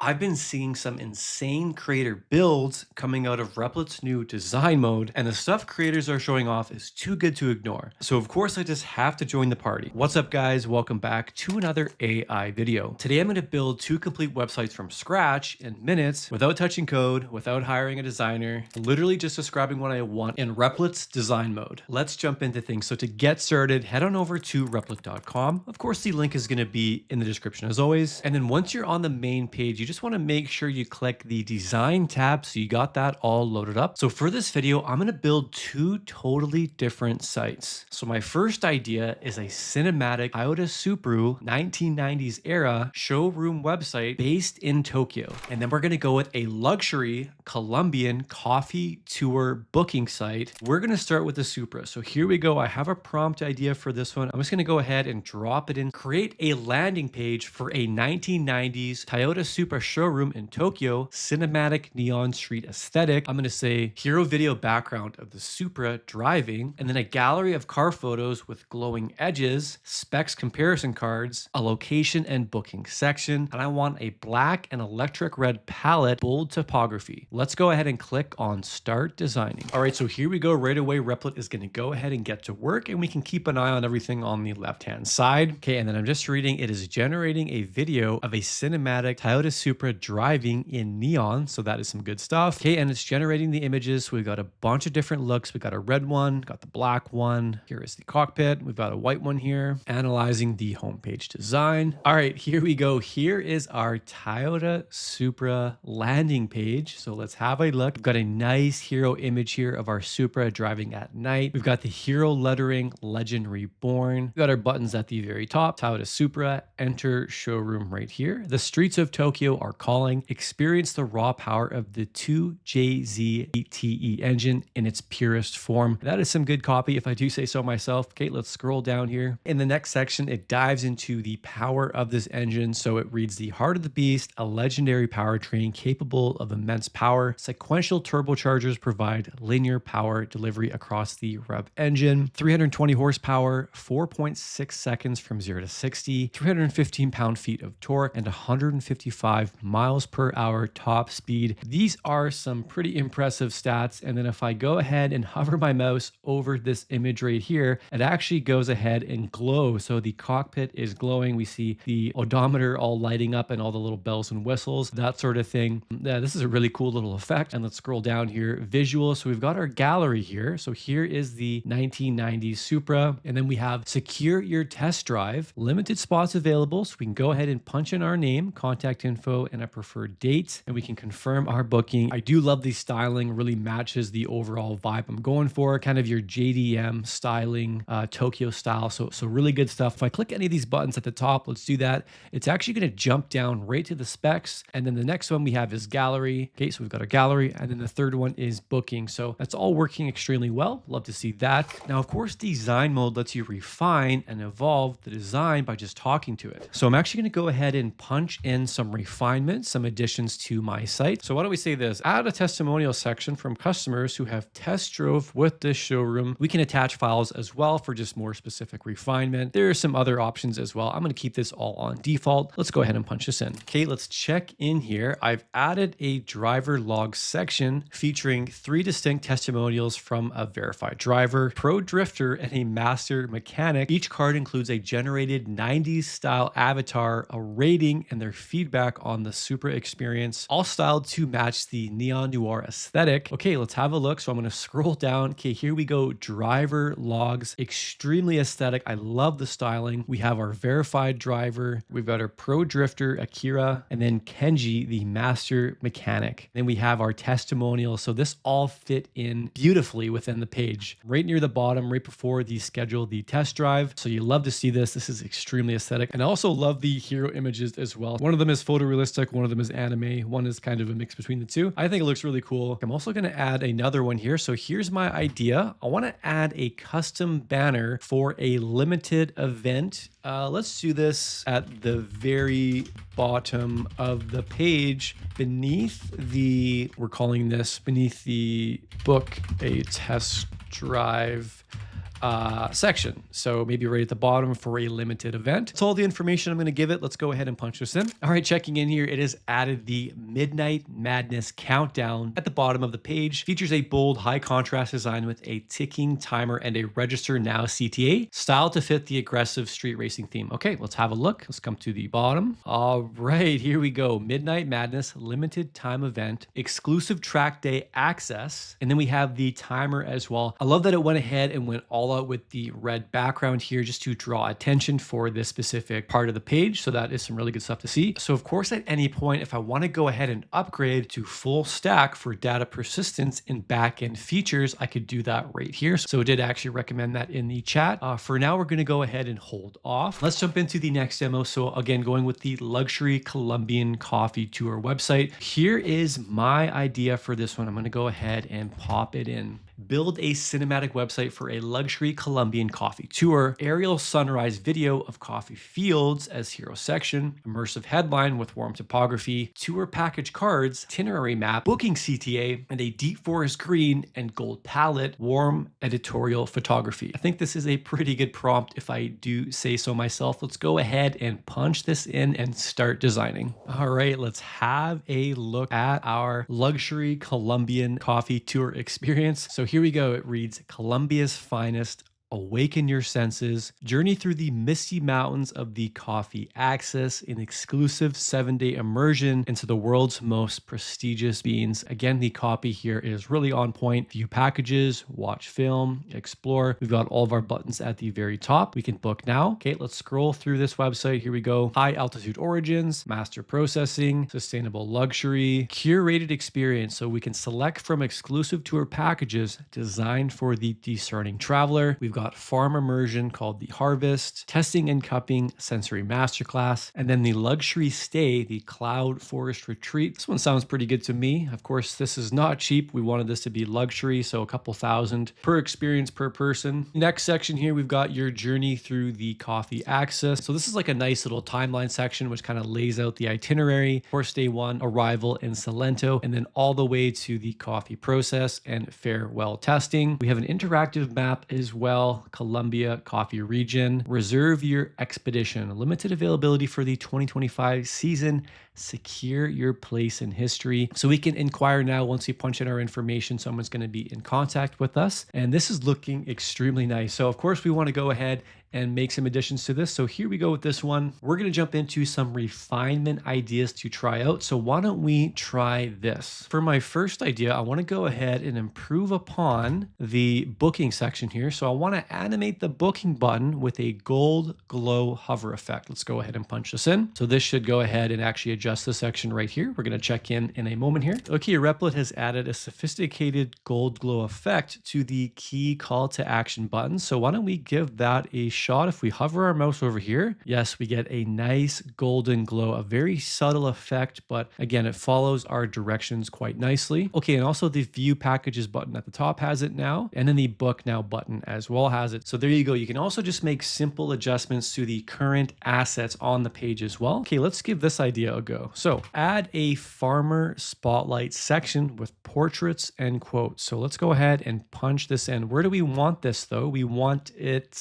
I've been seeing some insane creator builds coming out of Replit's new design mode, and the stuff creators are showing off is too good to ignore. So of course I just have to join the party. What's up guys, welcome back to another AI video. Today I'm going to build 2 complete websites from scratch in minutes without touching code, without hiring a designer, literally just describing what I want in Replit's design mode. Let's jump into things. So to get started, head on over to replit.com. Of course the link is going to be in the description as always. And then once you're on the main page, you just want to make sure you click the design tab so you got that all loaded up. So for this video, I'm going to build 2 totally different sites. So my first idea is a cinematic Toyota Supra 1990s era showroom website based in Tokyo. And then we're going to go with a luxury Colombian coffee tour booking site. We're going to start with the Supra. So here we go. I have a prompt idea for this one. I'm just going to go ahead and drop it in, create a landing page for a 1990s Toyota Supra showroom in Tokyo, cinematic neon street aesthetic. I'm going to say hero video background of the Supra driving, and then a gallery of car photos with glowing edges, specs comparison cards, a location and booking section, and I want a black and electric red palette, bold typography. Let's go ahead and click on start designing. All right, so here we go. Right away, Replit is going to go ahead and get to work, and we can keep an eye on everything on the left-hand side. Okay, and then I'm just reading, it is generating a video of a cinematic Toyota Supra driving in neon, so that is some good stuff. Okay, and it's generating the images. So we've got a bunch of different looks. We got a red one, got the black one. Here is the cockpit. We've got a white one here. Analyzing the homepage design. All right, here we go. Here is our Toyota Supra landing page. So let's have a look. We've got a nice hero image here of our Supra driving at night. We've got the hero lettering, Legend Reborn. We've got our buttons at the very top. Toyota Supra, enter showroom right here. The streets of Tokyo are calling. Experience the raw power of the 2JZ8TE engine in its purest form. That is some good copy if I do say so myself. Okay, let's scroll down here. In the next section, it dives into the power of this engine. So it reads the heart of the beast, a legendary powertrain capable of immense power. Sequential turbochargers provide linear power delivery across the rev engine. 320 horsepower, 4.6 seconds from 0 to 60, 315 pound-feet of torque, and 155 miles per hour top speed. These are some pretty impressive stats. And then if I go ahead and hover my mouse over this image right here, it actually goes ahead and glows. So the cockpit is glowing. We see the odometer all lighting up and all the little bells and whistles, that sort of thing. Yeah, this is a really cool little effect. And let's scroll down here. Visuals. So we've got our gallery here. So here is the 1990s Supra. And then we have secure your test drive, limited spots available. So we can go ahead and punch in our name, contact info, and a preferred date, and we can confirm our booking. I do love the styling, really matches the overall vibe I'm going for, kind of your JDM styling, Tokyo style. So really good stuff. If I click any of these buttons at the top, let's do that. It's actually going to jump down right to the specs. And then the next one we have is gallery. Okay, so we've got our gallery. And then the third one is booking. So that's all working extremely well. Love to see that. Now, of course, design mode lets you refine and evolve the design by just talking to it. So I'm actually going to go ahead and punch in some refinements, some additions to my site. So why don't we say this? Add a testimonial section from customers who have test drove with this showroom. We can attach files as well for just more specific refinement. There are some other options as well. I'm going to keep this all on default. Let's go ahead and punch this in. Okay, let's check in here. I've added a driver log section featuring 3 distinct testimonials from a verified driver, pro drifter, and a master mechanic. Each card includes a generated 90s style avatar, a rating, and their feedback on the Supra experience, all styled to match the neon noir aesthetic. Okay, let's have a look. So I'm going to scroll down. Okay, here we go. Driver logs, extremely aesthetic. I love the styling. We have our verified driver. We've got our pro drifter, Akira, and then Kenji, the master mechanic. Then we have our testimonial. So this all fit in beautifully within the page. Right near the bottom, right before the schedule, the test drive. So you love to see this. This is extremely aesthetic. And I also love the hero images as well. One of them is photorealistic, one of them is anime, one is kind of a mix between the two. I think it looks really cool. I'm also going to add another one here. So here's my idea. I want to add a custom banner for a limited event. Let's do this at the very bottom of the page beneath the, we're calling this beneath the book a test drive section. So maybe right at the bottom for a limited event. That's all the information I'm going to give it. Let's go ahead and punch this in. All right, checking in here, it has added the Midnight Madness countdown at the bottom of the page. Features a bold, high contrast design with a ticking timer and a register now CTA, styled to fit the aggressive street racing theme. Okay, let's have a look. Let's come to the bottom. All right, here we go. Midnight Madness limited time event, exclusive track day access, and then we have the timer as well. I love that it went ahead and went all out with the red background here just to draw attention for this specific part of the page. So that is some really good stuff to see. So of course, at any point, if I want to go ahead and upgrade to full stack for data persistence and backend features, I could do that right here. So it did actually recommend that in the chat. For now, we're going to go ahead and hold off. Let's jump into the next demo. So again, going with the luxury Colombian coffee tour website. Here is my idea for this one. I'm going to go ahead and pop it in. Build a cinematic website for a luxury Colombian coffee tour, aerial sunrise video of coffee fields as hero section, immersive headline with warm topography, tour package cards, itinerary map, booking CTA, and a deep forest green and gold palette, warm editorial photography. I think this is a pretty good prompt if I do say so myself. Let's go ahead and punch this in and start designing. All right, let's have a look at our luxury Colombian coffee tour experience. So here we go. It reads Colombia's finest. Awaken your senses, journey through the misty mountains of the coffee axis, an exclusive 7-day immersion into the world's most prestigious beans. Again, the copy here is really on point. View packages, watch film, explore. We've got all of our buttons at the very top. We can book now. Okay, let's scroll through this website. Here we go. High altitude origins, master processing, sustainable luxury, curated experience. So we can select from exclusive tour packages designed for the discerning traveler. We've got farm immersion called the Harvest, testing and cupping sensory masterclass, and then the luxury stay, the cloud forest retreat. This one sounds pretty good to me. Of course, this is not cheap. We wanted this to be luxury, so a couple thousand per experience per person. Next section here, we've got your journey through the coffee axis. So this is like a nice little timeline section, which kind of lays out the itinerary. Of course, day one, arrival in Salento, and then all the way to the coffee process and farewell testing. We have an interactive map as well. Colombia coffee region. Reserve your expedition. Limited availability for the 2025 season. Secure your place in history. So we can inquire now once we punch in our information. Someone's going to be in contact with us. And this is looking extremely nice. So of course we want to go ahead and make some additions to this. So here we go with this one. We're going to jump into some refinement ideas to try out. So why don't we try this? For my first idea, I want to go ahead and improve upon the booking section here. So I want to animate the booking button with a gold glow hover effect. Let's go ahead and punch this in. So this should go ahead and actually adjust the section right here. We're going to check in a moment here. Okay, Replit has added a sophisticated gold glow effect to the key call to action button. So why don't we give that a shot? If we hover our mouse over here, yes, we get a nice golden glow, a very subtle effect, but again, it follows our directions quite nicely. Okay, and also the view packages button at the top has it now, and then the book now button as well has it. So there you go. You can also just make simple adjustments to the current assets on the page as well. Okay, let's give this idea a go. So add a farmer spotlight section with portraits and quotes. So let's go ahead and punch this in. Where do we want this though? We want it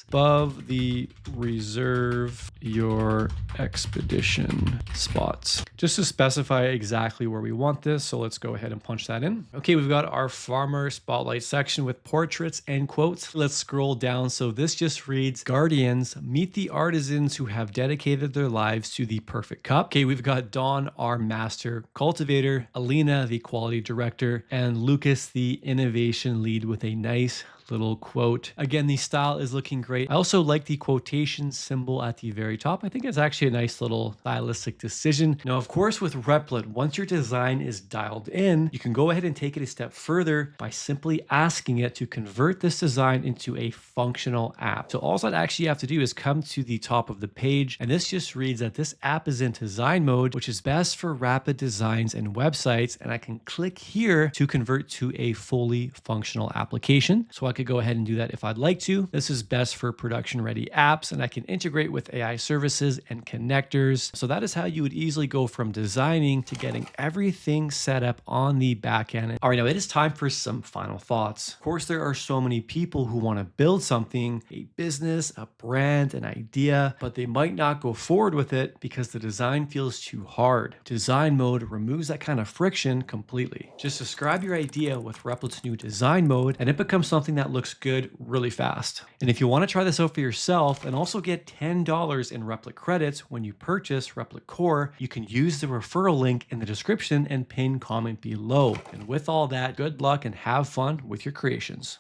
above the reserve your expedition spots, just to specify exactly where we want this. So let's go ahead and punch that in. Okay, we've got our farmer spotlight section with portraits and quotes. Let's scroll down. So this just reads, Guardians, meet the artisans who have dedicated their lives to the perfect cup. Okay, we've got Dawn, our master cultivator, Alina, the quality director, and Lucas, the innovation lead, with a nice little quote. Again, the style is looking great. I also like the quotation symbol at the very top. I think it's actually a nice little stylistic decision. Now, of course, with Replit, once your design is dialed in, you can go ahead and take it a step further by simply asking it to convert this design into a functional app. So all that actually you have to do is come to the top of the page, and this just reads that this app is in design mode, which is best for rapid designs and websites. And I can click here to convert to a fully functional application. So I can could go ahead and do that if I'd like to. This is best for production ready apps, and I can integrate with AI services and connectors. So that is how you would easily go from designing to getting everything set up on the back end. All right, now it is time for some final thoughts. Of course, there are so many people who want to build something, a business, a brand, an idea, but they might not go forward with it because the design feels too hard. Design mode removes that kind of friction completely. Just describe your idea with Replit's new design mode, and it becomes something that looks good really fast. And if you want to try this out for yourself and also get $10 in Replit credits when you purchase Replit Core, you can use the referral link in the description and pin comment below. And with all that, good luck and have fun with your creations.